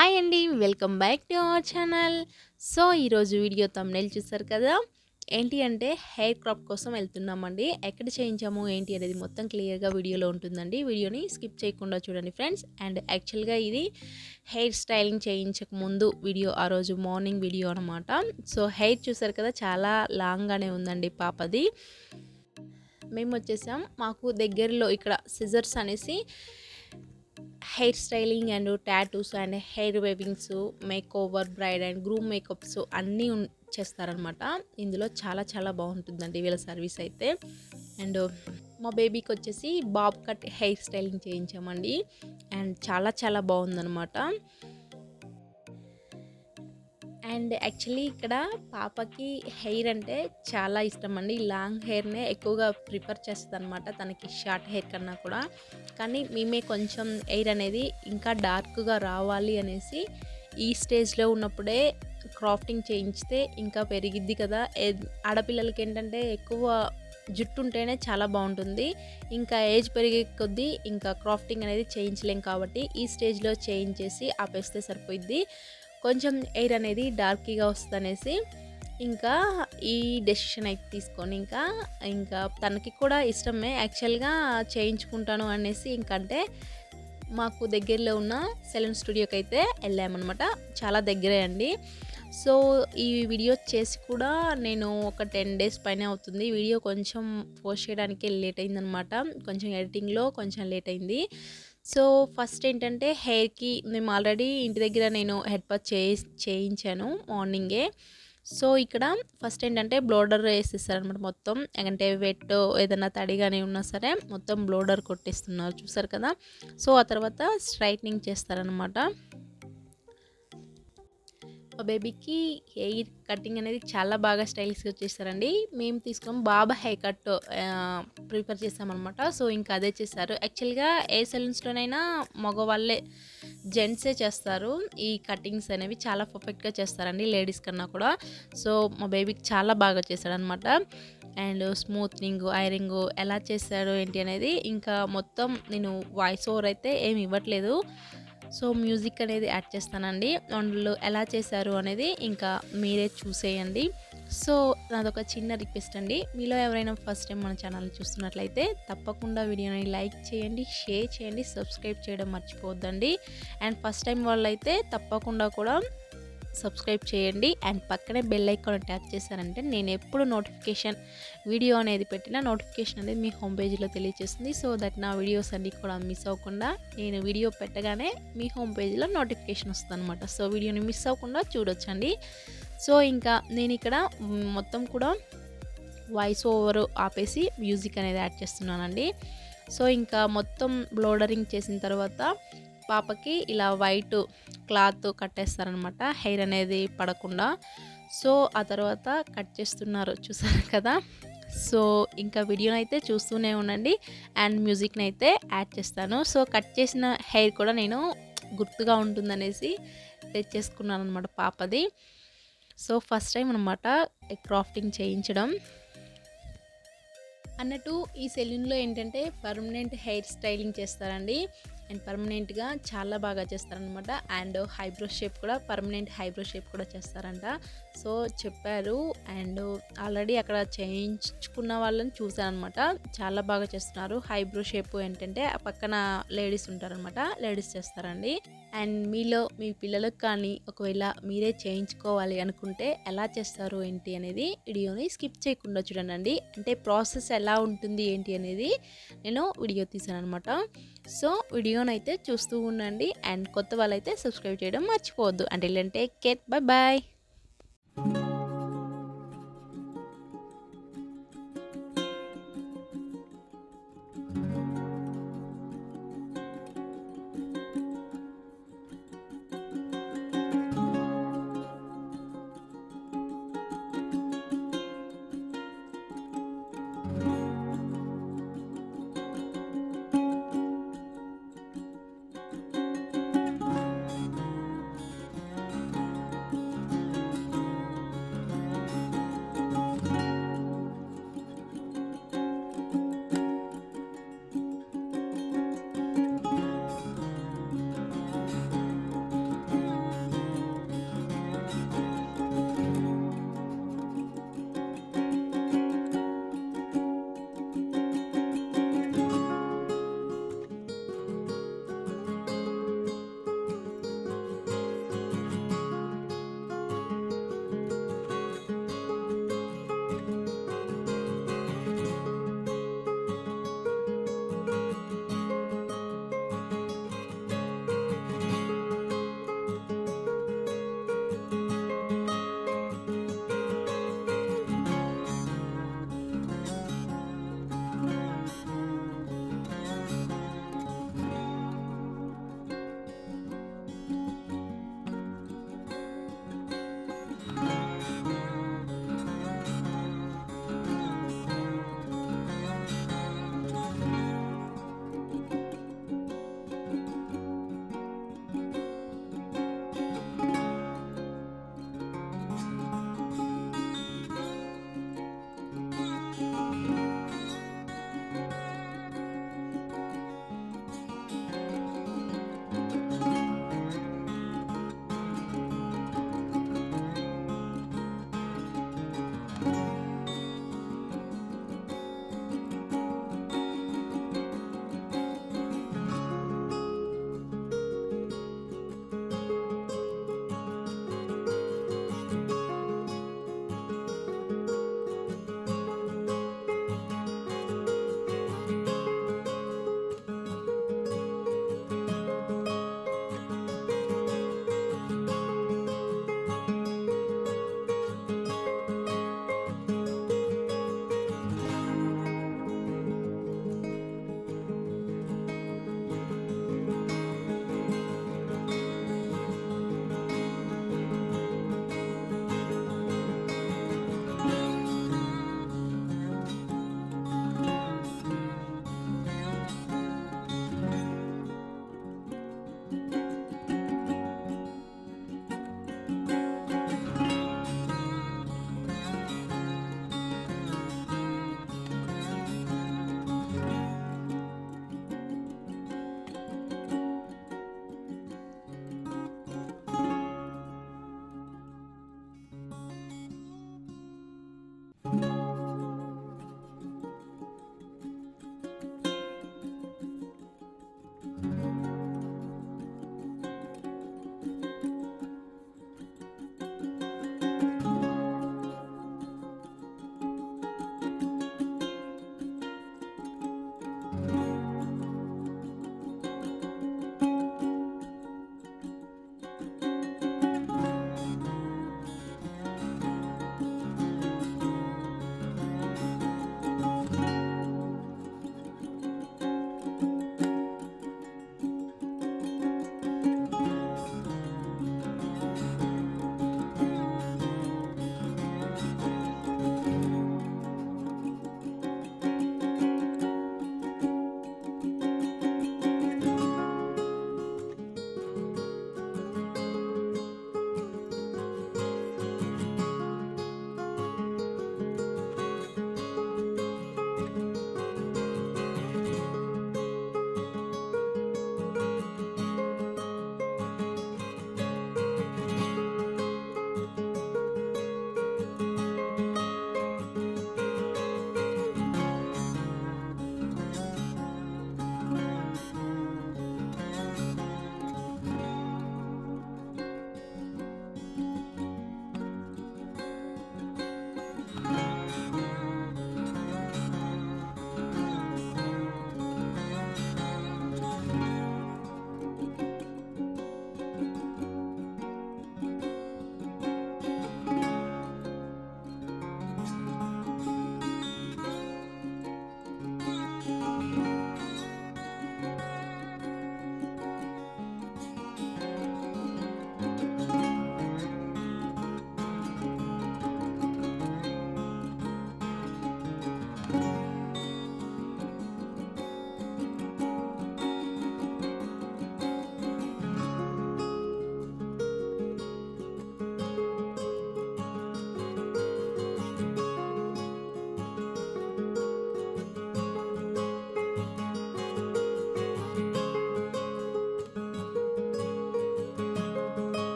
Hi అండి, welcome back to our channel. So ఈరోజు video thumbnail చూసారు కదా. ఏంటి అంటే హెయిర్ క్రాప్ కోసం వెళ్తున్నామండి. ఎక్కడ చేయించాము ఏంటి అనేది మొత్తం క్లియర్గా వీడియోలో ఉంటుందండి. వీడియోని స్కిప్ చేయకుండా చూడండి ఫ్రెండ్స్. అండ్ యాక్చువల్గా ఇది హెయిర్ స్టైలింగ్ చేయించక ముందు వీడియో, ఆ రోజు మార్నింగ్ వీడియో అనమాట. సో హెయిర్ చూసారు కదా, చాలా లాంగ్గానే ఉందండి పాపది. మేము వచ్చేసాం, మాకు దగ్గరలో ఇక్కడ సిజర్స్ అనేసి hair styling and tattoos and hair wavings, make over, bride and groom makeups అన్నీ చేస్తారనమాట. ఇందులో చాలా చాలా బాగుంటుందండి వీళ్ళ సర్వీస్ అయితే. అండ్ మా బేబీకి వచ్చేసి బాబ్ కట్ హెయిర్ స్టైలింగ్ చేయించామండి. అండ్ చాలా చాలా బాగుందనమాట. అండ్ యాక్చువల్లీ ఇక్కడ పాపకి హెయిర్ అంటే చాలా ఇష్టం అండి. లాంగ్ హెయిర్నే ఎక్కువగా ప్రిఫర్ చేస్తుంది అనమాట, తనకి షార్ట్ హెయిర్ కన్నా కూడా. కానీ మేమే కొంచెం హెయిర్ అనేది ఇంకా డార్క్గా రావాలి అనేసి ఈ స్టేజ్లో ఉన్నప్పుడే క్రాఫ్టింగ్ చేయించితే ఇంకా పెరిగిద్ది కదా. ఆడపిల్లలకి ఏంటంటే ఎక్కువ జుట్టు ఉంటేనే చాలా బాగుంటుంది. ఇంకా ఏజ్ పెరిగే కొద్దీ ఇంకా క్రాఫ్టింగ్ అనేది చేయించలేం కాబట్టి ఈ స్టేజ్లో చేయించేసి ఆపేస్తే సరిపోయిద్ది. కొంచెం ఎయిర్ అనేది డార్కీగా వస్తుంది అనేసి ఇంకా ఈ డెసిషన్ అయితే తీసుకొని ఇంకా తనకి కూడా ఇష్టమే యాక్చువల్గా చేయించుకుంటాను అనేసి. ఇంకంటే మాకు దగ్గరలో ఉన్న సెలూన్ స్టూడియోకి అయితే వెళ్ళామన్నమాట. చాలా దగ్గరే అండి. సో ఈ వీడియో చేసి కూడా నేను ఒక 10 days పైన అవుతుంది. వీడియో కొంచెం పోస్ట్ చేయడానికి లేట్ అయిందనమాట, కొంచెం ఎడిటింగ్లో కొంచెం లేట్ అయింది. సో ఫస్ట్ ఏంటంటే హెయిర్కి మేము ఆల్రెడీ ఇంటి దగ్గర నేను హెడ్ పాత్ చేయించాను మార్నింగే. సో ఇక్కడ ఫస్ట్ ఏంటంటే బ్లోడర్ వేసేస్తారనమాట మొత్తం. అంటే వెట్ ఏదైనా తడిగానే ఉన్నా సరే మొత్తం బ్లోడర్ కొట్టేస్తున్నారు, చూసారు కదా. సో ఆ తర్వాత స్ట్రైట్నింగ్ చేస్తారనమాట. మా బేబీకి హెయిర్ కటింగ్ అనేది చాలా బాగా స్టైలిష్గా చేస్తారండి. మేము తీసుకున్నాం బాబా హెయిర్ కట్ ప్రిఫర్ చేసామన్నమాట. సో ఇంకా అదే చేశారు. యాక్చువల్గా ఏ సెలూన్స్లోనైనా మగవాళ్ళే, జెంట్సే చేస్తారు ఈ కటింగ్స్ అనేవి. చాలా పర్ఫెక్ట్గా చేస్తారండి లేడీస్ కన్నా కూడా. సో మా బేబీకి చాలా బాగా చేశాడనమాట. అండ్ స్మూత్నింగ్, ఐరింగ్ ఎలా చేశాడు ఏంటి అనేది ఇంకా మొత్తం నేను వాయిస్ ఓవర్ అయితే ఏమి ఇవ్వట్లేదు. సో మ్యూజిక్ అనేది యాడ్ చేస్తానండి. వాళ్ళు ఎలా చేశారు అనేది ఇంకా మీరే చూసేయండి. సో నాదొక చిన్న రిక్వెస్ట్ అండి, మీలో ఎవరైనా ఫస్ట్ టైం మన ఛానల్ని చూస్తున్నట్లయితే తప్పకుండా వీడియోని లైక్ చేయండి, షేర్ చేయండి, సబ్స్క్రైబ్ చేయడం మర్చిపోవద్దండి. అండ్ ఫస్ట్ టైం వాళ్ళైతే తప్పకుండా కూడా సబ్స్క్రైబ్ చేయండి. అండ్ పక్కనే బెల్ ఐకాన్ ట్యాప్ చేశారంటే నేను ఎప్పుడు నోటిఫికేషన్ వీడియో అనేది పెట్టినా నోటిఫికేషన్ అనేది మీ హోమ్ పేజ్లో తెలియజేస్తుంది. సో దట్ నా వీడియోస్ అన్నీ కూడా మిస్ అవ్వకుండా నేను వీడియో పెట్టగానే మీ హోమ్ పేజ్లో నోటిఫికేషన్ వస్తుంది అనమాట. సో వీడియోని మిస్ అవ్వకుండా చూడొచ్చండి. సో ఇంకా నేను ఇక్కడ మొత్తం కూడా వాయిస్ ఓవర్ ఆపేసి మ్యూజిక్ అనేది యాడ్ చేస్తున్నానండి. సో ఇంకా మొత్తం బ్లోడరింగ్ చేసిన తర్వాత పాపకి ఇలా వైట్ క్లాత్ కట్టేస్తారనమాట, హెయిర్ అనేది పడకుండా. సో ఆ తర్వాత కట్ చేస్తున్నారు, చూసారు కదా. సో ఇంకా వీడియోని అయితే చూస్తూనే ఉండండి. అండ్ మ్యూజిక్ని అయితే యాడ్ చేస్తాను. సో కట్ చేసిన హెయిర్ కూడా నేను గుర్తుగా ఉంటుందనేసి తెచ్చేసుకున్నాను అనమాట పాపది. సో ఫస్ట్ టైం అనమాట క్రాఫ్టింగ్ చేయించడం అన్నట్టు. ఈ సెలూన్లో ఏంటంటే పర్మనెంట్ హెయిర్ స్టైలింగ్ చేస్తారండి. అండ్ పర్మనెంట్గా చాలా బాగా చేస్తారనమాట. అండ్ హైబ్రో షేప్ కూడా, పర్మనెంట్ హైబ్రో షేప్ కూడా చేస్తారంట. సో చెప్పారు. అండ్ ఆల్రెడీ అక్కడ చేయించుకున్న వాళ్ళని చూసాను అనమాట, చాలా బాగా చేస్తున్నారు. హైబ్రో షేప్ ఏంటంటే ఆ పక్కన లేడీస్ ఉంటారనమాట, లేడీస్ చేస్తారండి. అండ్ మీలో మీ పిల్లలకు కానీ ఒకవేళ మీరే చేయించుకోవాలి అనుకుంటే ఎలా చేస్తారు ఏంటి అనేది వీడియోని స్కిప్ చేయకుండా చూడండి. అంటే ప్రాసెస్ ఎలా ఉంటుంది ఏంటి అనేది నేను వీడియో తీసాను అనమాట. సో వీడియోని అయితే చూస్తూ ఉండండి. అండ్ కొత్త వాళ్ళైతే సబ్స్క్రైబ్ చేయడం మర్చిపోవద్దు. అంటే టేక్ కేర్, బై బాయ్.